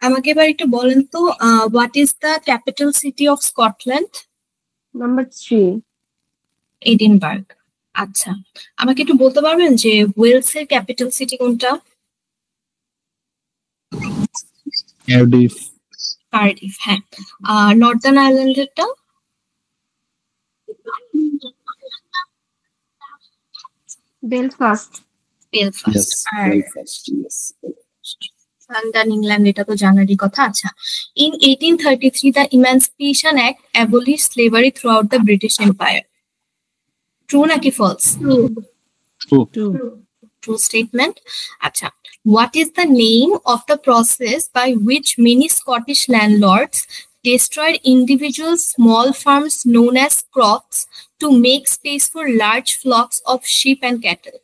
আমাকে এবার একটু বলেন তো what is the capital city of Scotland? Number 3 Edinburgh. আচ্ছা, আমাকে একটু বলতে পারবেন যে ওয়েলস এর ক্যাপিটাল সিটি কোনটা? কার্ডিফ। কার্ডিফ, হ্যাঁ। নর্দার্ন আয়ারল্যান্ডেরটা? বেলফাস্ট। বেলফাস্ট। আর লন্ডন ইংল্যান্ড, এটা তো জানারই কথা। আচ্ছা, in 1833 the emancipation act abolish slavery through out the British empire. True নাকি ফলস? True statement. আচ্ছা, what is the name of the process by which many Scottish landlords destroyed individual small farms known as crops to make space for large flocks of sheep and cattle?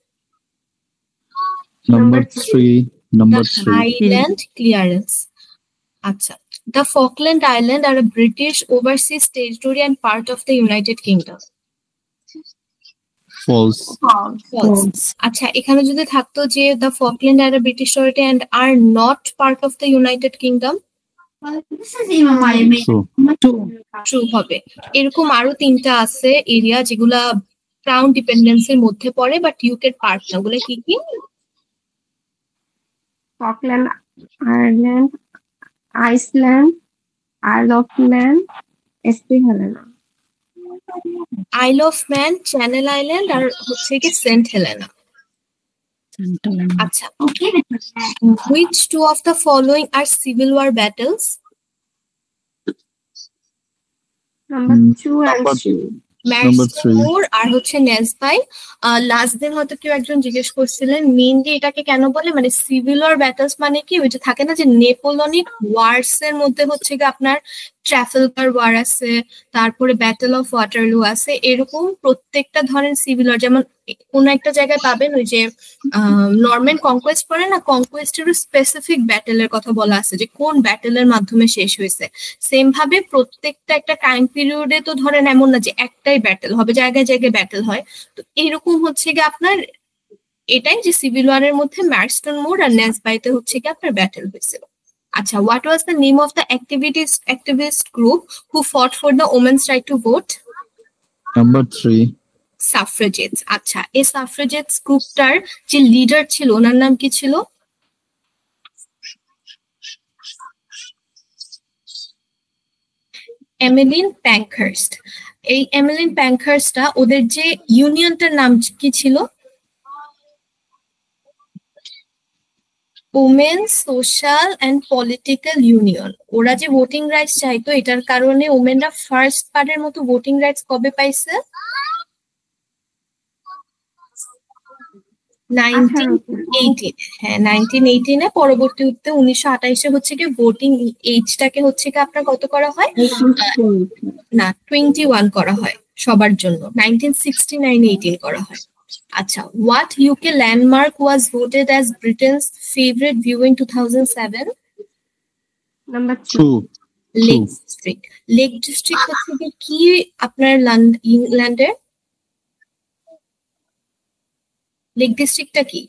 Number 3. Island clearance. Acha, the Falkland Islands are a British overseas territory and part of the United Kingdom. False. আচ্ছা, এখানে যদি থাকতো যে the Falkland are a British territory and are not part of the United Kingdom, true হবে। এরকম আরো 3টা আছে এরিয়া যেগুলা ক্রাউন ডিপেন্ডেন্সির মধ্যে পড়ে বাট ইউকের পার্ট না। ওগুলো কি কি? ফকল্যান্ড আয়ারল্যান্ড, আইসল্যান্ড, আইল অফ ম্যান, এসপি হেলেনা। আইল অফ ম্যান, চ্যানেল আইল্যান্ড আর হচ্ছে কি সেন্ট হেলেনা। আচ্ছা, which two of the following are civil war battles? Number 2 and 3. ম্যারস্টোর আর হচ্ছে নেসবাই। লাস্ট দিন হয়তো কেউ একজন জিজ্ঞেস করছিলেন মেইনলি এটাকে কেন বলে, মানে সিভিল ওয়ার ব্যাটলস মানে কি, ওই যে থাকে না যে নেপোলিয়নিক ওয়ার্স এর মধ্যে হচ্ছে কি আপনার ট্রাফালগার ওয়ার আছে, তারপরে ব্যাটল অফ ওয়াটারলু আছে, এরকম প্রত্যেকটা ধরেন সিভিল ওয়ার। যেমন কোন একটা জায়গায় পাবেন ওই যে নরম্যান কনকোয়েস্ট করে না, কনকোয়েস্টের স্পেসিফিক ব্যাটেলের কথা বলা আছে যে কোন ব্যাটেলের মাধ্যমে শেষ হয়েছে। সেম ভাবে প্রত্যেকটা একটা টাইম পিরিয়ডে তো ধরেন এমন না যে একটাই ব্যাটেল হবে, জায়গায় জায়গায় ব্যাটেল হয়। তো এরকম হচ্ছে কি আপনার এটাই যে সিভিল ওয়ারের মধ্যে ম্যারস্টোন মোর আর নেসবাইতে হচ্ছে কি আপনার ব্যাটেল হয়েছিল। আচ্ছা, what was the name of the activist group who fought for the women's right to vote? Number 3. সাফ্রেজেটস। আচ্ছা, এই সাফ্রেজেটস গ্রুপটার যে লিডার ছিল ওনার নাম কি ছিল? এমিলিন প্যাংখার্স্ট। এই এমিলিন প্যাংখার্স্টটা ওদের যে ইউনিয়নটার নাম কি ছিল? Women social and political union. ওরা যে ভোটিং রাইটস চাইতো, এটার কারণে ওমেনরা ফার্স্ট পার্টের মতো ভোটিং রাইটস কবে পাইছে? 1918। হ্যাঁ, 1918-এ। পরবর্তীতে 1928-এ হচ্ছে কি ভোটিং এজটাকে হচ্ছে কি আপনার কত করা হয় না 21 করা হয় সবার জন্য। 1969-এ 18 করা হয়। আচ্ছা, what UK landmark was voted as Britain's favorite view in 2007? Number 2. Lake district. Lake district হচ্ছে কি আপনার ইংল্যান্ডের? লেক ডিস্ট্রিক্টটা কি?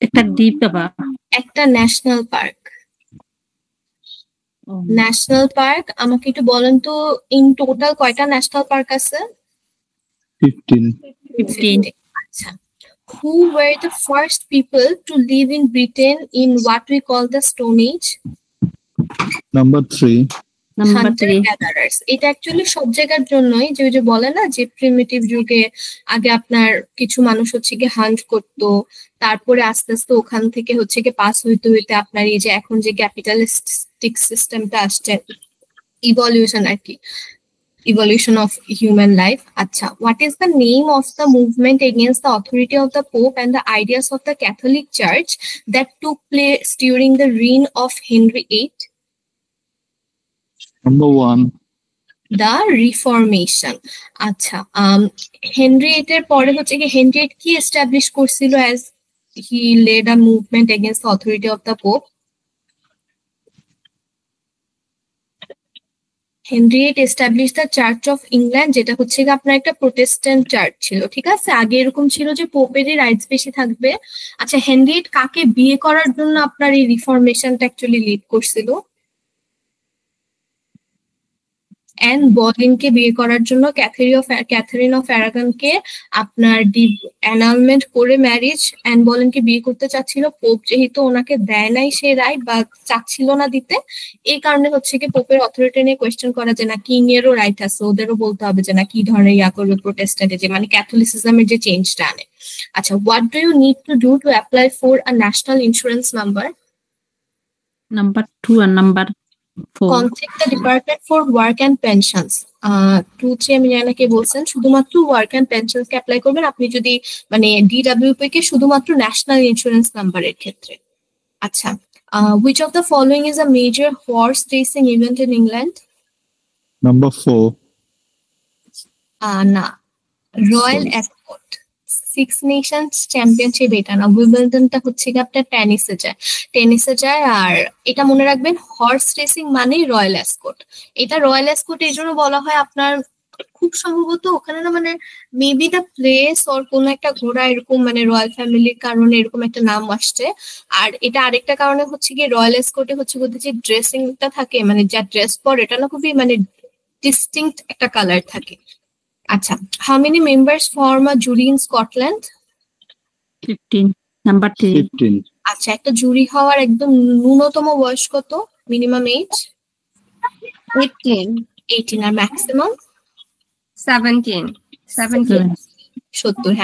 একটা দ্বীপ বা একটা ন্যাশনাল পার্ক। ন্যাশনাল পার্ক, আমাকে একটু বলেন তো ইন টোটাল কয়টা ন্যাশনাল পার্ক আছে? 15. আচ্ছা, who were the first people to live in Britain in what we call the Stone Age? Number 3. Hunter গ্যাদারার্স। এটা অ্যাকচুয়ালি সব জায়গার জন্যই, যে ওই যে বলে না যে প্রিমিটিভ যুগে আগে আপনার কিছু মানুষ হচ্ছে কি হান্ট করতো, তারপরে আস্তে আস্তে ওখান থেকে হচ্ছে কি পাস হইতে হইতে আপনার এই যে এখন যে ক্যাপিটালিস্টিক সিস্টেমটা আসছে, ইভলিউশন আর কি, evolution of human life. Acha, what is the name of the movement against the authority of the Pope and the ideas of the Catholic Church that took place during the reign of Henry VIII? Number 1. The Reformation. আচ্ছা, Henry VIII এর পরে হচ্ছে কি Henry VIII কি establish করছিল as he led a movement against the authority of the Pope? Henry VIII establish the Church of England, যেটা হচ্ছে কি আপনার একটা প্রোটেস্ট্যান্ট চার্চ ছিল, ঠিক আছে? আগে এরকম ছিল যে পোপেরই রাইটস বেশি থাকবে। আচ্ছা, হেনরি VIII কাকে বিয়ে করার জন্য আপনার এই রিফরমেশনটা অ্যাকচুয়ালি লিড করছিল? অ্যান বলিনকে বিয়ে করার জন্য ক্যাথারিন অফ অ্যারাগনকে আপনার অ্যানালমেন্ট করে ম্যারিজ অ্যান বলিনকে বিয়ে করতে চাচ্ছিল। পোপ যেহেতু ওনাকে দেয় নাই সে রাইট বা চাচ্ছিল না দিতে, এই কারণে হচ্ছে কি পোপের অথরিটি নিয়ে কোয়েশ্চেন করা যে না কিং এরও রাইট আছে, ওদেরও বলতে হবে যে না কি ধরনের ইয়া করবে প্রোটেস্ট্যান্টে, যে মানে ক্যাথলিসিজমের যে চেঞ্জটা আনে। আচ্ছা, what do you need to do to apply for a national insurance number? Number 2 আর number 4। Contact the Department for Work and Pensions. 2-3 আমি জানি না কে বলছেন, শুধুমাত্র work and pensions K apply করবেন আপনি যদি মানে DWP কে শুধুমাত্র ন্যাশনাল ইন্স্যুরেন্স নাম্বারের ক্ষেত্রে। আচ্ছা, which of the following is a major horse racing event in England? Number 4. না, রয়্যাল অ্যাসকট। সিক্স নেশনস চ্যাম্পিয়নশিপ এটা না, উইম্বলডনটা হচ্ছে কি আপনার টেনিসে যায়। আর এটা মনে রাখবেন, হর্স রেসিং মানে রয়্যাল অ্যাসকট। এটা রয়্যাল অ্যাসকট এই জন্য বলা হয় আপনার খুব সম্ভবত ওখানে না মানে মেবি দ্য প্লেস ওর কোন একটা ঘোড়া এরকম মানে রয়্যাল ফ্যামিলির কারণে এরকম একটা নাম আসছে। আর এটা আরেকটা কারণে হচ্ছে কি রয়্যাল অ্যাসকটে হচ্ছে বলতে যে ড্রেসিংটা থাকে মানে যা ড্রেস পরে এটা না খুবই মানে ডিস্টিংক্ট একটা কালার থাকে। আচ্ছা, how many members form a jury in Scotland? 15 number 3। 15. আচ্ছা, একটা জুরি হওয়ার একদম ন্যূনতম বয়স কত? মিনিমাম এজ 18 আর ম্যাক্সিমাম 17 70।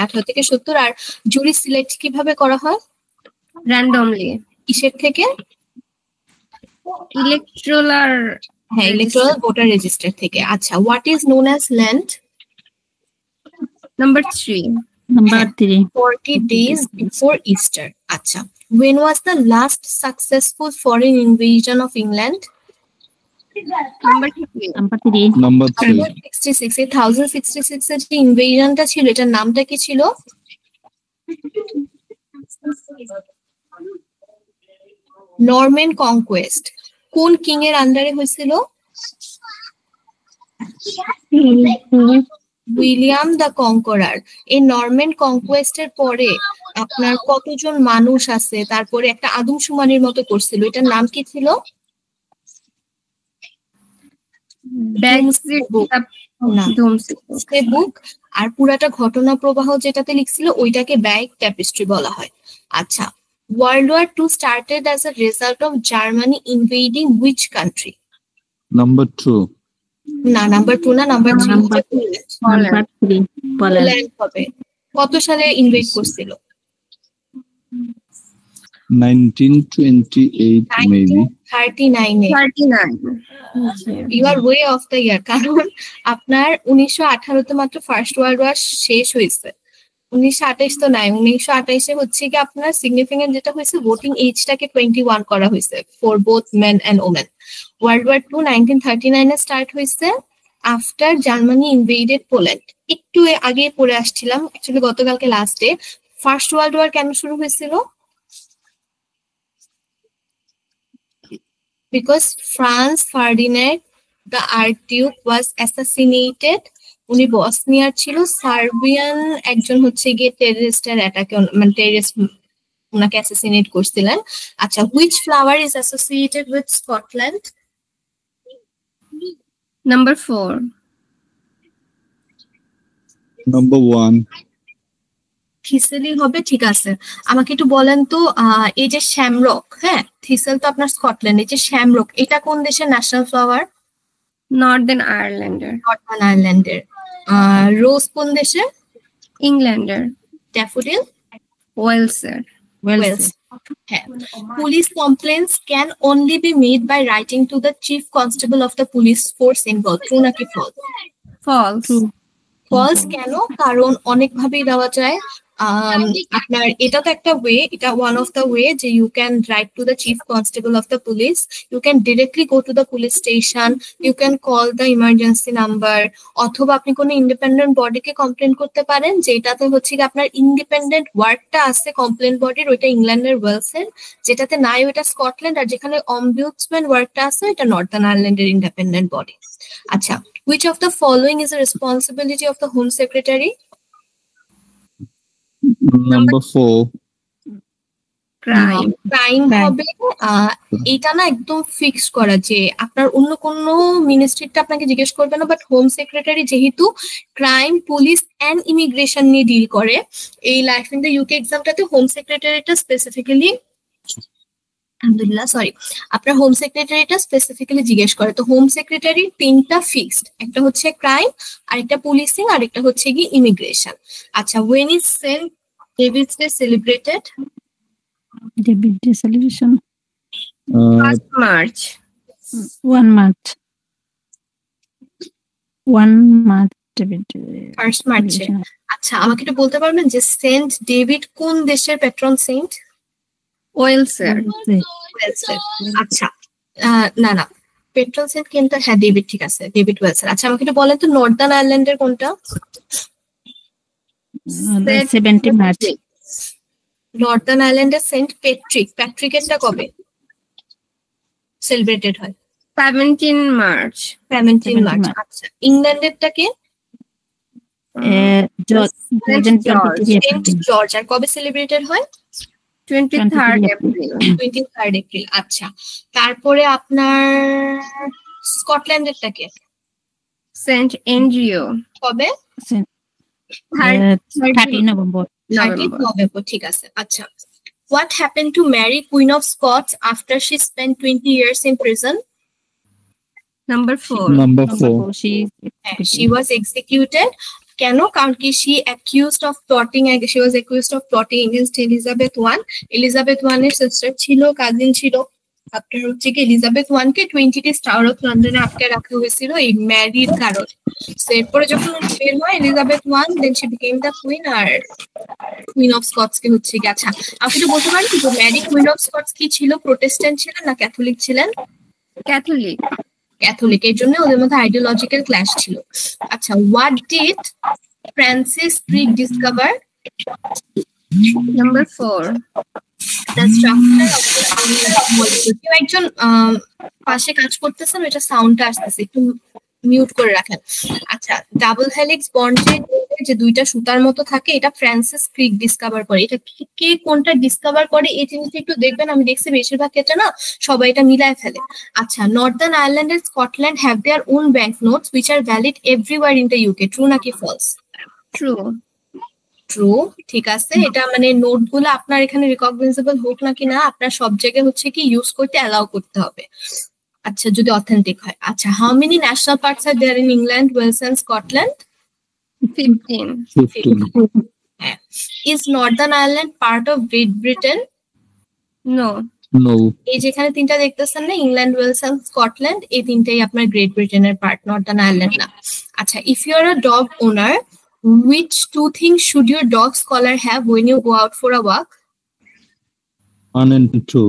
18 থেকে 70। আর জুরি সিলেক্ট কিভাবে করা হয়? randomly কিসের থেকে? ইলেকট্রাল ভোটার রেজিস্টার থেকে। আচ্ছা, what is known as land? Number 3 40 days before Easter. আচ্ছা, when was the last successful foreign invasion of England? Number 3 Number 3. 1066 এই 1066 এর যে ইনভেশনটা ছিল এটার নামটা কি ছিল? Norman conquest. কোন কিং এর আন্ডারে হয়েছিল? William the Conqueror. এই নরম্যান কনকোয়েস্টের পরে আপনার কতজন মানুষ আছে তারপরে একটা আদমশুমারির মতো করছিল, এটার নাম কি ছিল? বুক। আর পুরাটা ঘটনা প্রবাহ যেটাতে লিখছিল ওইটাকে ব্যাক ট্যাপিস্ট্রি বলা হয়। আচ্ছা, World War II started as a result of Germany invading which country? Number 2. না, নাম্বার 2 না, নাম্বার 3 পোল্যান্ড হবে। কত সালে ইনভেড করছিল? 1928 maybe. 39 you are way of the year, কারণ আপনার 1918 তে মাত্র ফার্স্ট ওয়ার্ল্ড ওয়ার শেষ হয়েছে। 1928 তো নাই, 1928 হচ্ছে কি আপনার সিগনিফিকেন্ট যেটা হয়েছে ভোটিং এজটাকে 21 করা হয়েছে for both men and women. World war 2 1939 এ স্টার্ট হয়েছে আফটার জার্মানি ইনভেডেড পোল্যান্ড। একটু আগে পড়ে আসছিলাম অ্যাকচুয়ালি গতকালকে last day. First world war কেন শুরু হয়েছিল? Because Franz Ferdinand the archduke was assassinated. উনি বসনিয়ার ছিল, সার্বিয়ান একজন হচ্ছে গিয়ে টেররিস্টের অ্যাটাকে মানে টেররিস্ট ওনাকে অ্যাসাসিনেট করছিলেন। আচ্ছা, which flower is associated with Scotland? Number 4 Number 1. থিসেলই হবে, ঠিক আছে। আমাকে একটু বলেন তো এই যে শ্যামরক, হ্যাঁ থিসেল তো আপনার স্কটল্যান্ড, এই যে শ্যামরক এটা কোন দেশের ন্যাশনাল ফ্লাওয়ার? নর্দার্ন আয়ারল্যান্ডের। রোজ কোন দেশের? ইংল্যান্ডের। ড্যাফোডিল ওয়েলসের। Wales. Police complaints can only be made by writing to the chief constable of the police force involved. True নাকি false? ফলস। ফলস কেন? কারণ অনেক ভাবেই দেওয়া যায়। আপনার এটা তো একটা ওয়ে, এটা ওয়ান অফ দ্য ওয়ে যে you can write to the chief constable of the police, you can directly go to the police station, you can call the emergency number, অথবা আপনি কোনো ইন্ডিপেন্ডেন্ট বডিকে কমপ্লেন করতে পারেন, যেটাতে হচ্ছে কি আপনার ইন্ডিপেন্ডেন্ট ওয়ার্ডটা আছে কমপ্লেন বডির, ওইটা ইংল্যান্ডের ওয়েলসের, যেটাতে নাই ওইটা স্কটল্যান্ড, আর যেখানে অম্বুডসম্যান ওয়ার্ডটা আছে এটা নর্দার্ন আয়ারল্যান্ডের ইন্ডিপেন্ডেন্ট বডি। আচ্ছা, which of the following is a responsibility of the Home Secretary? Number 4. Crime. Crime হবে এটা না একদম ফিক্স করা যে আপনার অন্য কোনো মিনিস্ট্রিটা আপনাকে জিজ্ঞেস করবে না, বাট হোম সেক্রেটারি যেহেতু ক্রাইম, পুলিশ এন্ড ইমিগ্রেশন নিয়ে ডিল করে, এই লাইফ ইন দ্য ইউকে এক্সামটাতে হোম সেক্রেটারিটা স্পেসিফিক্যালি আলহামদুলিল্লাহ সরি আপনার হোম সেক্রেটারিটা স্পেসিফিক্যালি জিজ্ঞেস করে। তো হোম সেক্রেটারি তিনটা ফিক্সড, একটা হচ্ছে ক্রাইম, আরেকটা পুলিশিং, আরেকটা হচ্ছে কি ইমিগ্রেশন। আচ্ছা, when is Saint David's Day celebrated? David Day celebration. 1st March. 1 March. 1 March David Day. 1st March। আচ্ছা, আমাকে একটু বলতে পারবেন যে সেন্ট ডেভিড কোন দেশের প্যাট্রন সেন্ট? ওয়েলসের। আচ্ছা, না না, পেট্রন সেন্ট কিন্তু, হ্যাঁ ডেভিড, ঠিক আছে, ডেভিড ওয়েলসের। আচ্ছা, আমাকে একটু বলেন তো নর্দার্ন আয়ারল্যান্ডের কোনটা? 17 March. নর্দার্ন আয়ারল্যান্ডের সেন্ট প্যাট্রিক, প্যাট্রিকেরটা কবে সেলিব্রেটেড হয়? 17 March. 17 মার্চ। আচ্ছা, ইংল্যান্ডেরটা কে? সেন্ট জর্জ, আর কবে সেলিব্রেটেড হয়? 23rd April. 23rd April. আচ্ছা, তারপরে আপনার স্কটল্যান্ডেরটা কে? St. Andrew. কবে? 30 November. 30 নভেম্বর, ঠিক আছে। আচ্ছা, what happened to Mary, Queen of Scots, after she spent 20 years in prison? Number 4. Number 4. She was executed. কেন? কারণ কি she accused of plotting, she was accused of plotting against Elizabeth I. Elizabeth I এর sister ছিল, cousin ছিল। আপনার হচ্ছে কি Elizabeth 1 K 20টি tower of লন্ডনে আটকে রাখা হয়েছিল এই ম্যারির কারণে। এরপরে যখন বের হয় Elizabeth 1, then she became the queen, আর কুইন অফ স্কটস কে হচ্ছে কি। আচ্ছা, আপনি একটু বলতে পারেন যে ম্যারি কুইন অফ স্কটস কি ছিল? প্রোটেস্ট্যান্ট ছিলেন না ক্যাথলিক ছিলেন? Catholic. ক্যাথলিক, এর জন্য ওদের মধ্যে আইডিওলজিক্যাল ক্ল্যাশ ছিল। আচ্ছা, what did Francis ক্রিক discover? Number 4. The structure of the molecule. কেউ একজন পাশে কাজ করতেছেন, এটা সাউন্ডটা আসতেছে, একটু মিউট করে রাখেন। আচ্ছা, ডাবল হেলিক্স বন্ডের যে দুইটা সুতার মতো থাকে, এটা ফ্রান্সিস ক্রিক ডিসকভার করে। এটা কে কোনটা ডিসকভার করে এই জিনিসটা একটু দেখবেন, আমি দেখছি বেশিরভাগ ক্ষেত্রে না সবাই এটা মিলায় ফেলে। আচ্ছা, Northern Ireland and Scotland have their own bank notes which are valid everywhere in the UK, true নাকি ফলস? True. ট্রু, ঠিক আছে। এটা মানে নোট গুলো আপনার এখানে রিকগনাইজেবল হোক নাকি না, আপনার সব জায়গায় হচ্ছে কি ইউজ করতে অ্যালাউ করতে হবে। আচ্ছা, যদি অথেন্টিক হয়। আচ্ছা, how many national parks are there in England, Wales and Scotland? 15. 15. হ্যাঁ। Is Northern Ireland part of Great Britain? No. No. এই যেখানে তিনটা দেখতেছেন না, ইংল্যান্ড, ওয়েলস এন্ড স্কটল্যান্ড, এই তিনটাই আপনার গ্রেট ব্রিটেনের পার্ট, নর্দার্ন আয়ারল্যান্ড না। আচ্ছা, if you are a dog owner, which two things should your dog's collar have when you go out for a walk? 1 and 2.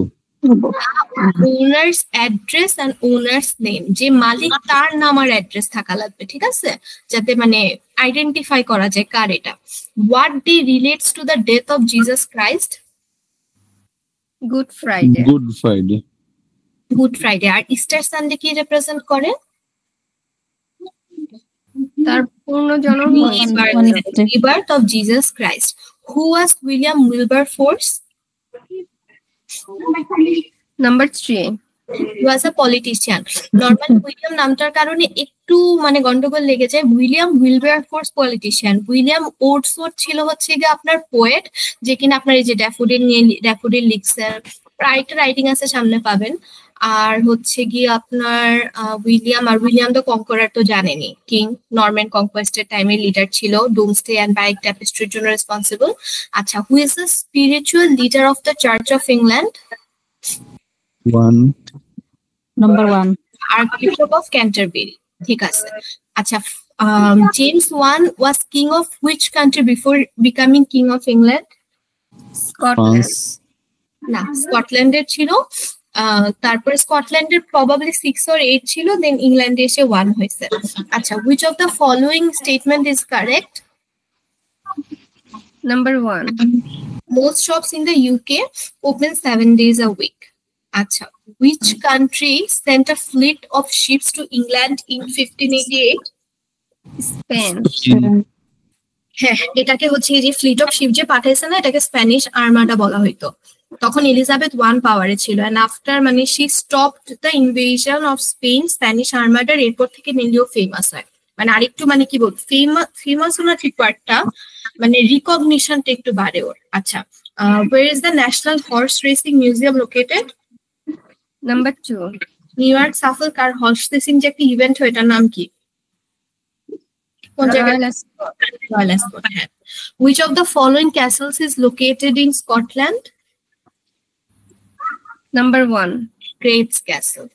Owner's address and owner's name, যে মালিক তার নাম আর address থাকা লাগবে, ঠিক আছে, যাতে মানে আইডেন্টিফাই করা যায় কার এটা। What day relates to the death of Jesus Christ? Good Friday. Good Friday. Good Friday. আর ইস্টার সানডে কি রিপ্রেজেন্ট করে? তার পূর্ণ জন্ম। Rebirth of Jesus Christ. Who was William Wilberforce? Number 3. He was a politician. Norman William নামটার কারণে একটু মানে গন্ডগোল লেগে যায়। William Wilberforce politician. William Wordsworth ছিল হচ্ছে গিয়ে আপনার পোয়েট, যে কিনা আপনার এই যে ড্যাফোডিল নিয়ে ড্যাফোডিল লিখছেন, প্রায়টা রাইটিং আছে, সামনে পাবেন। আর হচ্ছে গিয়ে আপনার উইলিয়াম দ্য কনকোরার তো জানেনি, কিং নরম্যান কনকোয়েস্টের টাইমে লিডার ছিল, ডুমসডে এন্ড বাইক ট্যাপেস্ট্রির জন্য রেসপন্সিবল। আচ্ছা, who is the spiritual leader of the Church of England? 1. Number 1. Archbishop of Canterbury, ঠিক আছে। আচ্ছা, James I was king of which country before becoming king of England? Scotland. France, না, স্কটল্যান্ডের ছিল। তারপর স্কটল্যান্ডের প্রবাবলি 6 or 8 ছিল, দেন ইংল্যান্ডে এসে 1 হয়েছে। আচ্ছা, which of the following statement is correct? Number 1. Most shops in the UK open 7 days a week. Acha, which country sent a fleet of ships to England in 1588? Spain. হ্যাঁ, এটাকে হচ্ছে এই যে ফ্লিট অফ শিপ যে পাঠাইছে না, এটাকে Spanish armada বলা হইতো। তখন এলিজাবেথ 1 পাওয়ারে ছিল, এন্ড আফটার মানে she stopped the invasion of Spain, Spanish আর্মাডার এরপর থেকে মেনলিও ফেমাস হয়। মানে আরেকটু মানে কি বল, ফেমাস না ঠিক ওয়ার্ডটা, মানে রিকগনিশনটা একটু বাড়ে ওর। আচ্ছা, where is the National Horse Racing Museum located? Number 2. New York Suffolk আর হর্স রেসিং যে একটা ইভেন্ট হয়, এটার নাম কি? কোন জায়গায়? Royal Ascot. Royal Ascot, হ্যাঁ। Which of the following castles is located in Scotland? Number 1. Great Castle.